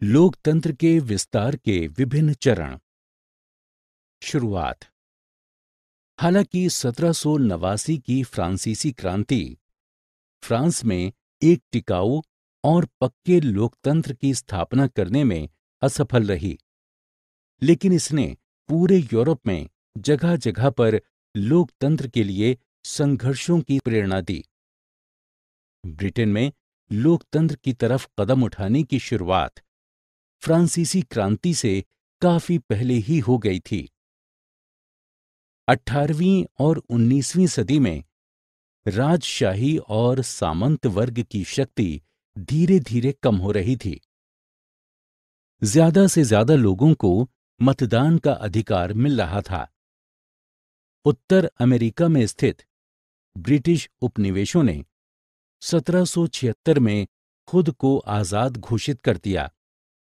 लोकतंत्र के विस्तार के विभिन्न चरण। शुरुआत। हालांकि 1789 की फ्रांसीसी क्रांति फ्रांस में एक टिकाऊ और पक्के लोकतंत्र की स्थापना करने में असफल रही, लेकिन इसने पूरे यूरोप में जगह जगह पर लोकतंत्र के लिए संघर्षों की प्रेरणा दी। ब्रिटेन में लोकतंत्र की तरफ कदम उठाने की शुरुआत फ्रांसीसी क्रांति से काफी पहले ही हो गई थी। 18वीं और 19वीं सदी में राजशाही और सामंत वर्ग की शक्ति धीरे धीरे कम हो रही थी। ज्यादा से ज्यादा लोगों को मतदान का अधिकार मिल रहा था। उत्तर अमेरिका में स्थित ब्रिटिश उपनिवेशों ने 1776 में खुद को आजाद घोषित कर दिया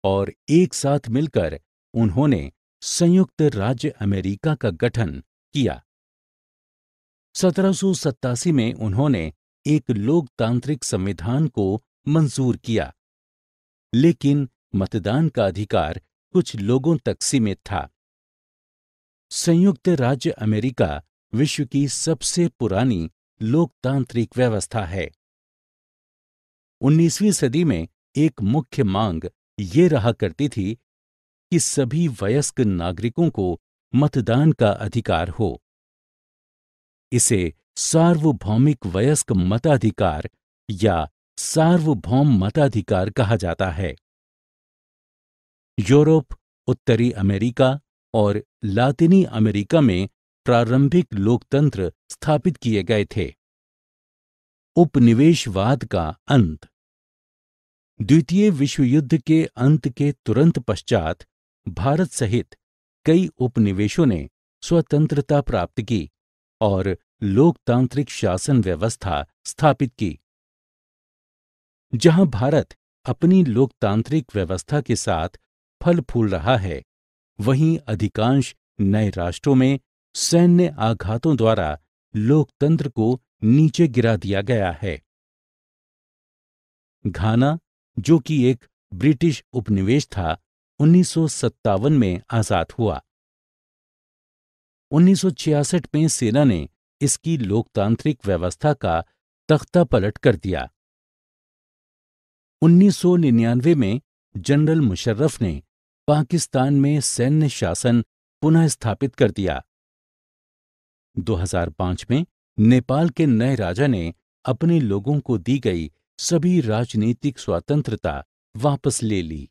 और एक साथ मिलकर उन्होंने संयुक्त राज्य अमेरिका का गठन किया। 1787 में उन्होंने एक लोकतांत्रिक संविधान को मंजूर किया, लेकिन मतदान का अधिकार कुछ लोगों तक सीमित था। संयुक्त राज्य अमेरिका विश्व की सबसे पुरानी लोकतांत्रिक व्यवस्था है। 19वीं सदी में एक मुख्य मांग ये रहा करती थी कि सभी वयस्क नागरिकों को मतदान का अधिकार हो। इसे सार्वभौमिक वयस्क मताधिकार या सार्वभौम मताधिकार कहा जाता है। यूरोप, उत्तरी अमेरिका और लातिनी अमेरिका में प्रारंभिक लोकतंत्र स्थापित किए गए थे। उपनिवेशवाद का अंत। द्वितीय विश्व युद्ध के अंत के तुरंत पश्चात भारत सहित कई उपनिवेशों ने स्वतंत्रता प्राप्त की और लोकतांत्रिक शासन व्यवस्था स्थापित की। जहां भारत अपनी लोकतांत्रिक व्यवस्था के साथ फल फूल रहा है, वहीं अधिकांश नए राष्ट्रों में सैन्य आघातों द्वारा लोकतंत्र को नीचे गिरा दिया गया है। घाना, जो कि एक ब्रिटिश उपनिवेश था, 1957 में आजाद हुआ। 1966 में सेना ने इसकी लोकतांत्रिक व्यवस्था का तख्ता पलट कर दिया। 1999 में जनरल मुशर्रफ ने पाकिस्तान में सैन्य शासन पुनः स्थापित कर दिया। 2005 में नेपाल के नए राजा ने अपने लोगों को दी गई सभी राजनीतिक स्वतंत्रता वापस ले ली।